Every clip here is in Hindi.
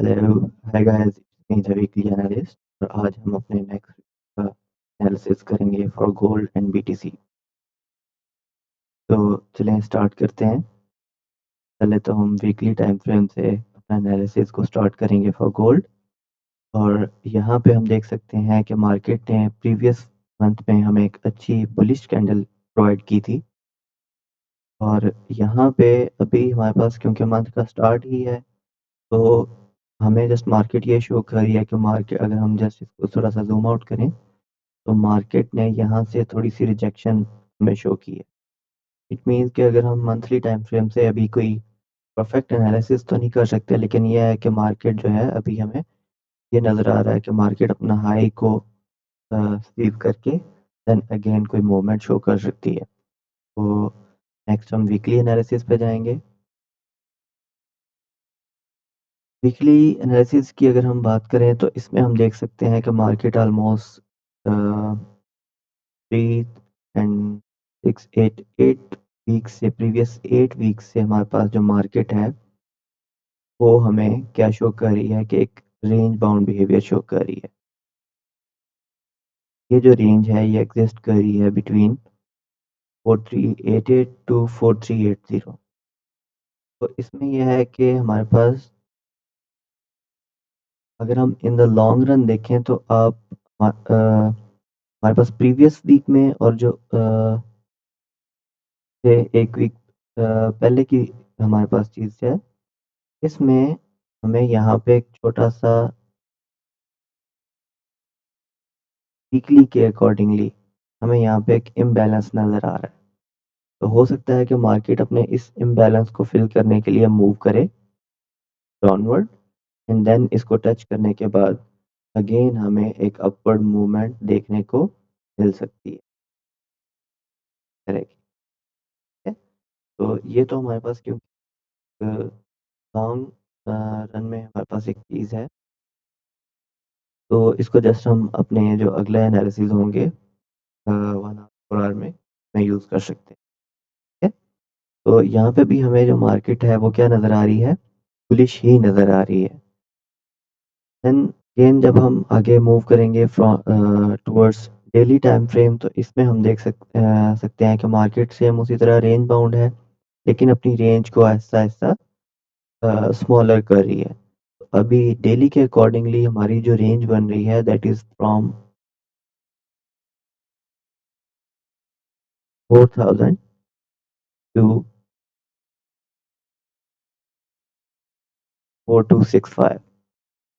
Hello, hi guys, me the weekly analyst और आज हम अपने नेक्स्ट एनालिसिस करेंगे फॉर गोल्ड एंड बीटीसी। तो चलें स्टार्ट करते हैं। पहले तो हम वीकली टाइम फ्रेम से अपना एनालिसिस को स्टार्ट करेंगे फॉर गोल्ड। और यहाँ पे हम देख सकते हैं कि मार्केट ने प्रीवियस मंथ में हमें एक अच्छी बुलिश कैंडल प्रोवाइड की थी। और यहाँ पे अभी हमारे पास क्योंकि मंथ का स्टार्ट ही है, तो हमें जस्ट मार्केट ये शो कर रही है कि मार्केट, अगर हम जस्ट इसको थोड़ा सा जूम आउट करें, तो मार्केट ने यहाँ से थोड़ी सी रिजेक्शन हमें शो की है। इट मीन्स कि अगर हम मंथली टाइम फ्रेम से अभी कोई परफेक्ट एनालिसिस तो नहीं कर सकते, लेकिन यह है कि मार्केट जो है अभी हमें ये नज़र आ रहा है कि मार्केट अपना हाई को स्वीप करके देन अगेन कोई मूवमेंट शो कर सकती है। तो नेक्स्ट हम वीकली एनालिसिस पे जाएंगे। वीकली एनालिसिस की अगर हम बात करें तो इसमें हम देख सकते हैं कि मार्केट ऑलमोस्ट 8 वीक से प्रीवियस 8 वीक से हमारे पास जो मार्केट है वो हमें क्या शो कर रही है कि एक रेंज बाउंड बिहेवियर शो कर रही है। ये जो रेंज है ये एग्जिस्ट कर रही है बिटवीन 4388 टू 4380। तो इसमें यह है कि हमारे पास, अगर हम इन द लॉन्ग रन देखें तो आप हमारे पास प्रीवियस वीक में और जो से एक वीक पहले की हमारे पास चीज़ है, इसमें हमें यहाँ पे एक छोटा सा वीकली के अकॉर्डिंगली हमें यहाँ पे एक इम्बैलेंस नज़र आ रहा है। तो हो सकता है कि मार्केट अपने इस इम्बैलेंस को फिल करने के लिए मूव करे डाउनवर्ड, एंड देन इसको टच करने के बाद अगेन हमें एक अपवर्ड मूवमेंट देखने को मिल सकती है तरह की, ठीक है। तो ये तो हमारे पास क्योंकि लॉन्ग रन में हमारे पास एक चीज़ है, तो इसको जस्ट हम अपने जो अगले एनालिसिस होंगे 1 आवर में यूज़ कर सकते हैं, ठीक है। तो यहाँ पे भी हमें जो मार्केट है वो क्या नज़र आ रही है, बुलिश ही नज़र आ रही है। देन अगेन जब हम आगे मूव करेंगे from towards daily time frame, तो इसमें हम देख सकते हैं कि मार्केट सेम उसी तरह रेंज बाउंड है, लेकिन अपनी रेंज को आहिस्ता आहिस्ता स्मॉलर कर रही है। तो अभी डेली के अकॉर्डिंगली हमारी जो रेंज बन रही है दैट इज़ फ्रॉम 4000 टू 4265।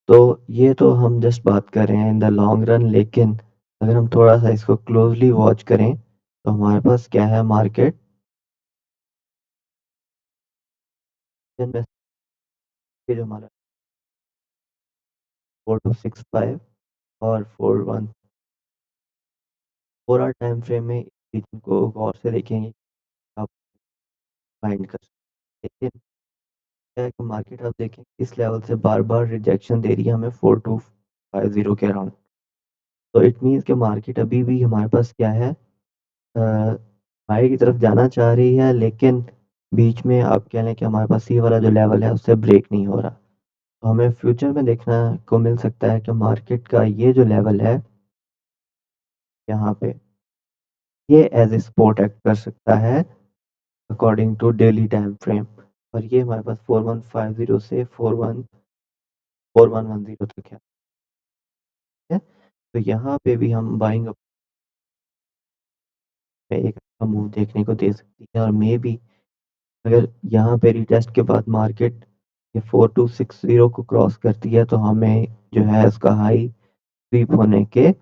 तो ये तो हम जस्ट बात कर रहे हैं इन द लॉन्ग रन, लेकिन अगर हम थोड़ा सा इसको क्लोजली वॉच करें तो हमारे पास क्या है, मार्केट में जो हमारा 4265 और 41 4 आवर टाइम फ्रेम में रीजन को गौर से देखेंगे, आप फाइंड कर सकते हैं। लेकिन क्या है कि मार्केट आप देखें इस लेवल से बार बार रिजेक्शन दे रही है हमें 4250 के अराउंड। तो इट मीन्स कि मार्केट अभी भी हमारे पास क्या है, हाई की तरफ जाना चाह रही है, लेकिन बीच में आप कह लें कि हमारे पास ये वाला जो लेवल है उससे ब्रेक नहीं हो रहा। तो हमें फ्यूचर में देखना को मिल सकता है कि मार्केट का ये जो लेवल है यहाँ पे, ये एज ए सपोर्ट एक्ट कर सकता है according to daily time frame. और ये हमारे पास 4150 से 4110 तक है। तो यहाँ पे भी हम बाइंग पे एक अच्छा मूव देखने को दे सकती है, और मे बी अगर यहाँ पे रिटेस्ट के बाद मार्केट ये 4260 को क्रॉस करती है तो हमें जो है उसका हाई स्वीप होने के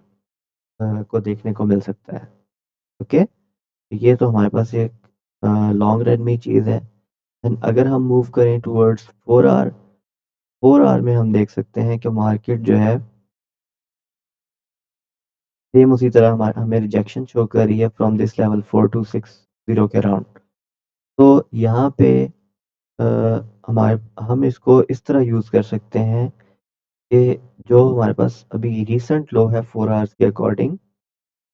को देखने को मिल सकता है। ओके, ये तो हमारे पास एक लॉन्ग रन में चीज़ है। एंड अगर हम मूव करें टुवर्ड्स 4 आवर, 4 आवर में हम देख सकते हैं कि मार्केट जो है सेम उसी तरह हमें रिजेक्शन शो कर रही है फ्रॉम दिस लेवल 4260 के अराउंड। तो यहाँ पे अ, हमारे हम इसको इस तरह यूज़ कर सकते हैं कि जो हमारे पास अभी रीसेंट लो है 4 आवर्स के अकॉर्डिंग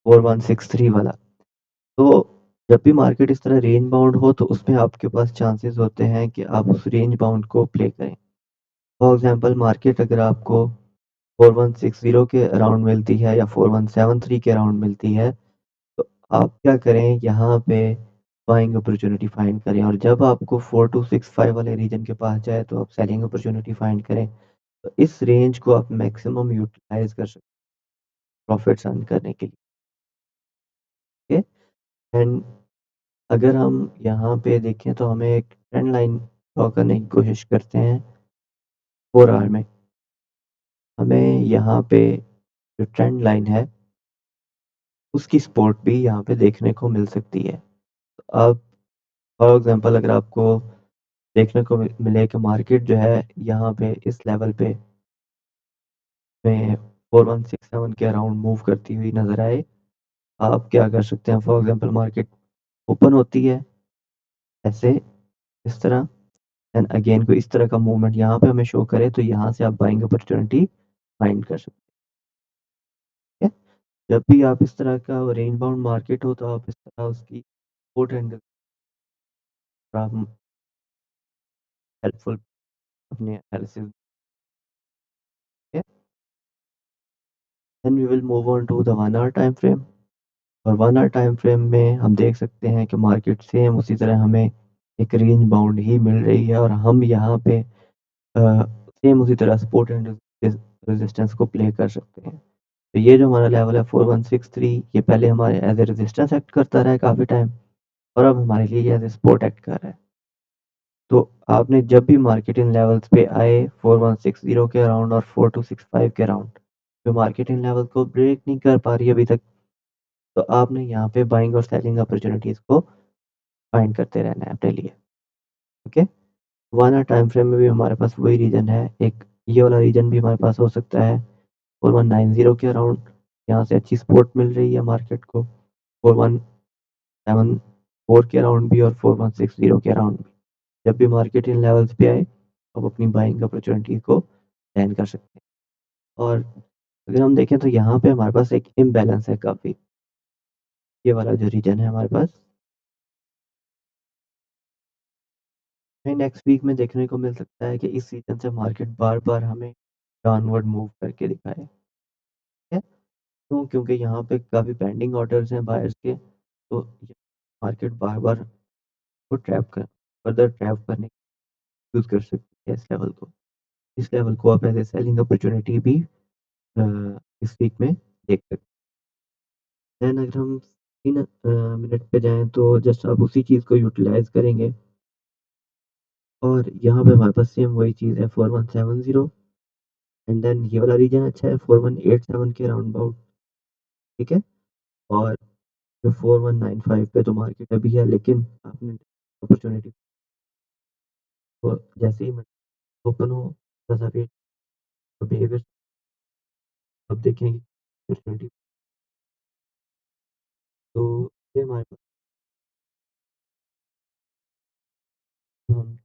4163 वाला, तो जब भी मार्केट इस तरह रेंज बाउंड हो तो उसमें आपके पास चांसेस होते हैं कि आप उस रेंज बाउंड को प्ले करें। फॉर एग्ज़ाम्पल मार्केट अगर आपको 4160 के अराउंड मिलती है या 4173 के अराउंड मिलती है, तो आप क्या करें यहाँ पे बाइंग अपॉर्चुनिटी फाइंड करें और जब आपको 4265 वाले रीजन के पास जाए तो आप सेलिंग अपॉर्चुनिटी फाइंड करें। तो इस रेंज को आप मैक्सिमम यूटिलाइज़ कर सकते हैं प्रॉफिट्स अर्न करने के लिए। एंड अगर हम यहाँ पे देखें तो हमें एक ट्रेंड लाइन ड्रॉ करने की कोशिश करते हैं 4 आवर में। हमें यहाँ पे जो ट्रेंड लाइन है उसकी सपोर्ट भी यहाँ पे देखने को मिल सकती है। अब फॉर एग्ज़ाम्पल अगर आपको देखने को मिले कि मार्केट जो है यहाँ पे इस लेवल पे में 4167 के अराउंड मूव करती हुई नज़र आए, आप क्या कर सकते हैं? फॉर एग्ज़ाम्पल मार्केट ओपन होती है ऐसे इस तरह एंड अगेन कोई इस तरह का मूवमेंट यहाँ पे हमें शो करे तो यहाँ से आप बाइंग अपॉर्चुनिटी फाइंड कर सकते हैं। जब भी आप इस तरह का रेंज बाउंड मार्केट हो तो आप इस तरह उसकी सपोर्ट एंड आप हेल्पफुल अपने analysis then we will move on to the 1 hour time frame और 1 आवर टाइम फ्रेम में हम देख सकते हैं कि मार्केट सेम उसी तरह हमें एक रेंज बाउंड ही मिल रही है और हम यहाँ पे सेम उसी तरह सपोर्ट एंड रेजिस्टेंस को प्ले कर सकते हैं। तो ये जो हमारा लेवल है 4163 ये पहले हमारे एज ए रेजिस्टेंस एक्ट करता रहा है काफ़ी टाइम और अब हमारे लिए एज ए सपोर्ट एक्ट कर रहा है। तो आपने जब भी मार्केट इन लेवल्स पे आए 4160 के अराउंड और 4265 के अराउंड जो मार्केट इन लेवल को ब्रेक नहीं कर पा रही है अभी तक, तो आपने यहाँ पे बाइंग और सेलिंग अपॉर्चुनिटीज़ को फाइंड करते रहना है अपने लिए। ओके, 1 आवर टाइम फ्रेम में भी हमारे पास वही रीजन है, एक ये वाला रीजन भी हमारे पास हो सकता है 4190 के अराउंड, यहाँ से अच्छी सपोर्ट मिल रही है मार्केट को 4174 के अराउंड भी और 4160 के अराउंड भी। जब भी मार्केट इन लेवल्स पे आए, आप अपनी बाइंग अपॉर्चुनिटी को प्लान कर सकते हैं। और अगर हम देखें तो यहाँ पे हमारे पास एक इम्बैलेंस है काफ़ी, ये वाला जो रीजन है हमारे पास, हमें नेक्स्ट वीक में देखने को मिल सकता है कि इस रीजन से मार्केट बार-बार हमें डाउनवर्ड मूव करके दिखाए, ठीक है? क्यों? क्योंकि यहाँ पे काफ़ी पेंडिंग ऑर्डर्स हैं बायर्स के, तो मार्केट बार-बार को ट्रैप कर फर्दर ट्रैप करने यूज़ कर सकती है इस लेवल को। इस लेवल को आप एज़ ए सेलिंग अपॉर्चुनिटी भी अ, इस वीक में देख सकते हैं। देन अगर हम 3 मिनट पे जाएँ तो जस्ट आप उसी चीज़ को यूटिलाइज़ करेंगे और यहाँ पे हमारे पास सेम वही चीज़ है 4170 एंड देन ये वाला रीजन अच्छा है 4187 के राउंड अबाउट, ठीक है? और जो 4195 पे तो मार्केट अभी है लेकिन आपने अपॉर्चुनिटी को जैसे ही ओपन हो थोड़ा-सा वेट बिहेवियर अब देखेंगे अपॉर्चुनिटी तो ये हमारे पास हम